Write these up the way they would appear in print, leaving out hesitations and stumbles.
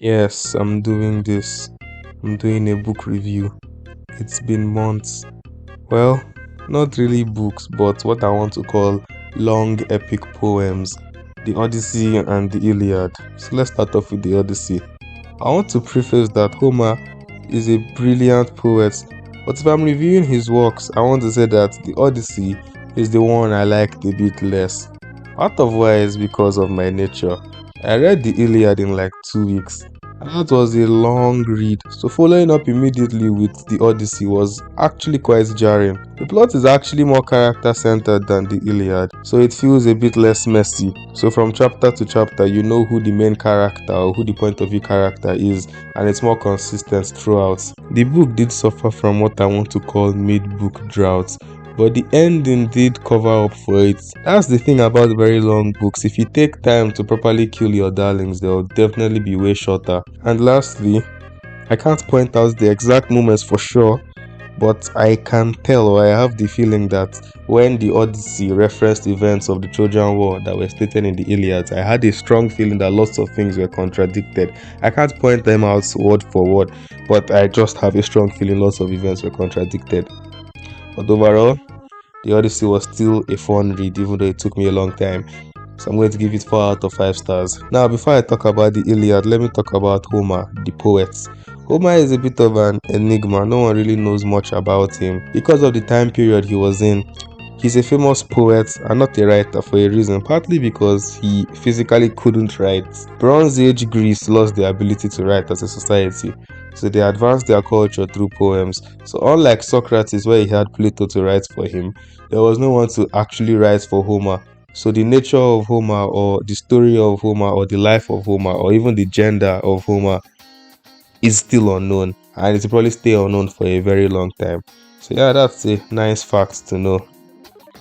Yes, I'm doing this. I'm doing a book review. It's been months. Well, not really books, but what I want to call long epic poems. The Odyssey and the Iliad. So let's start off with the Odyssey. I want to preface that Homer is a brilliant poet, but if I'm reviewing his works, I want to say that the Odyssey is the one I liked a bit less. Part of why is because of my nature. I read the Iliad in like 2 weeks, and that was a long read, so following up immediately with the Odyssey was actually quite jarring. The plot is actually more character centered than the Iliad, so it feels a bit less messy. So from chapter to chapter, you know who the main character or who the point of view character is, and it's more consistent throughout. The book did suffer from what I want to call mid-book drought, but the ending did cover up for it. That's the thing about very long books. If you take time to properly kill your darlings, they'll definitely be way shorter. And lastly, I can't point out the exact moments for sure, but I can tell, or I have the feeling that when the Odyssey referenced events of the Trojan War that were stated in the Iliad, I had a strong feeling that lots of things were contradicted. I can't point them out word for word, but I just have a strong feeling lots of events were contradicted. But overall, the Odyssey was still a fun read, even though it took me a long time. So I'm going to give it 4 out of 5 stars. Now, before I talk about the Iliad, let me talk about Homer, the poet. Homer is a bit of an enigma. No one really knows much about him because of the time period he was in. He's a famous poet and not a writer for a reason, partly because he physically couldn't write. Bronze Age Greece lost their ability to write as a society, so they advanced their culture through poems. So unlike Socrates, where he had Plato to write for him, there was no one to actually write for Homer. So the nature of Homer, or the story of Homer, or the life of Homer, or even the gender of Homer is still unknown, and it will probably stay unknown for a very long time. So yeah, that's a nice fact to know.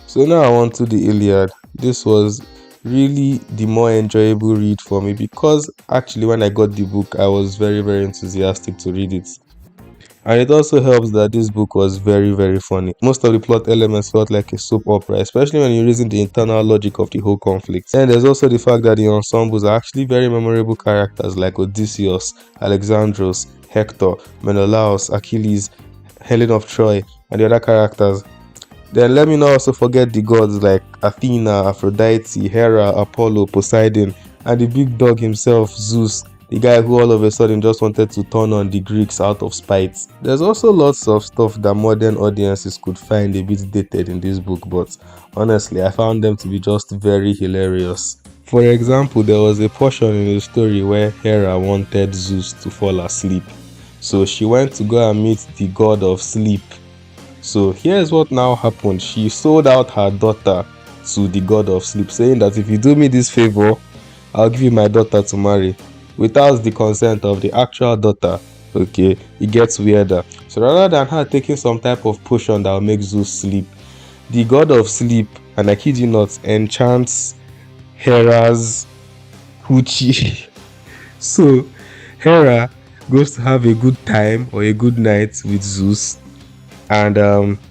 So now I want to the Iliad. This was really the more enjoyable read for me because actually when I got the book, I was very enthusiastic to read it. And it also helps that this book was very funny. Most of the plot elements felt like a soap opera, especially when you reason the internal logic of the whole conflict. And there's also the fact that the ensembles are actually very memorable characters like Odysseus, Alexandros, Hector, Menelaus, Achilles, Helen of Troy, and the other characters. Then let me not also forget the gods like Athena, Aphrodite, Hera, Apollo, Poseidon, and the big dog himself, Zeus, the guy who all of a sudden just wanted to turn on the Greeks out of spite. There's also lots of stuff that modern audiences could find a bit dated in this book, but honestly, I found them to be just very hilarious. For example, there was a portion in the story where Hera wanted Zeus to fall asleep. So she went to go and meet the god of sleep. So here's what now happened. She sold out her daughter to the god of sleep, saying that if you do me this favor, I'll give you my daughter to marry, without the consent of the actual daughter. Okay, it gets weirder. So rather than her taking some type of potion that will make Zeus sleep, the god of sleep, and I kid you not, enchants Hera's hoochie. So Hera goes to have a good time or a good night with Zeus, and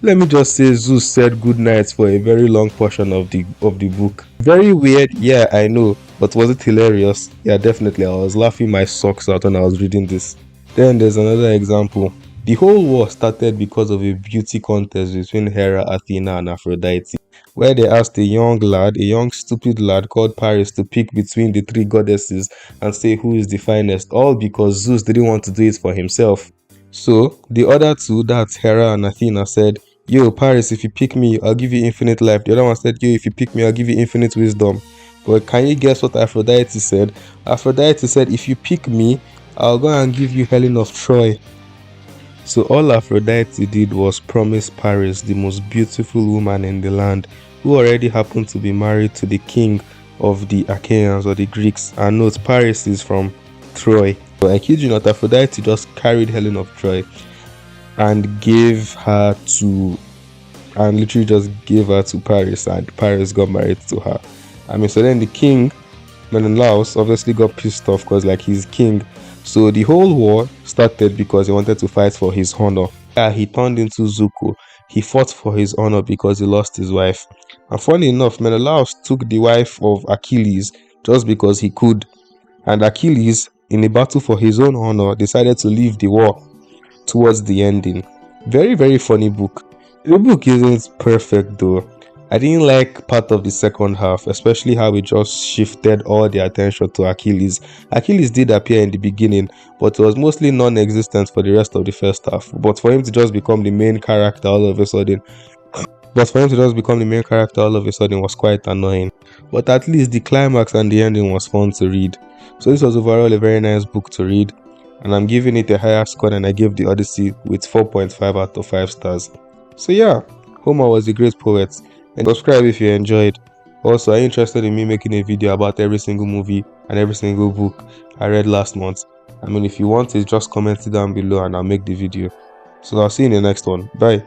let me just say Zeus said good night for a very long portion of the book. Very weird, yeah, I know, but was it hilarious? Yeah, definitely. I was laughing my socks out when I was reading this. Then there's another example. The whole war started because of a beauty contest between Hera, Athena, and Aphrodite, where they asked a young stupid lad called Paris, to pick between the three goddesses and say who is the finest, all because Zeus didn't want to do it for himself. So the other two, that's Hera and Athena, said, "Yo, Paris, if you pick me, I'll give you infinite life." The other one said, "Yo, if you pick me, I'll give you infinite wisdom." But can you guess what Aphrodite said? Aphrodite said, "If you pick me, I'll go and give you Helen of Troy." So all Aphrodite did was promise Paris, the most beautiful woman in the land, who already happened to be married to the king of the Achaeans or the Greeks. And note, Paris is from Troy. But I kid you not, Aphrodite just carried Helen of Troy and gave her to, and literally just gave her to Paris, and Paris got married to her. I mean, so then the king, Menelaus, obviously got pissed off because like he's king. So the whole war started because he wanted to fight for his honor. Yeah, he turned into Zuko. He fought for his honor because he lost his wife. And funny enough, Menelaus took the wife of Achilles just because he could. And Achilles in a battle for his own honor, decided to leave the war towards the ending. Very, very funny book. The book isn't perfect though. I didn't like part of the second half, especially how it just shifted all the attention to Achilles. Achilles did appear in the beginning, but it was mostly non-existent for the rest of the first half. But for him to just become the main character all of a sudden was quite annoying. But at least the climax and the ending was fun to read. So this was overall a very nice book to read, and I'm giving it a higher score than I gave the Odyssey with 4.5 out of 5 stars. So yeah, Homer was a great poet. And subscribe if you enjoyed. Also, are you interested in me making a video about every single movie and every single book I read last month? I mean, if you want it, just comment it down below and I'll make the video. So I'll see you in the next one. Bye.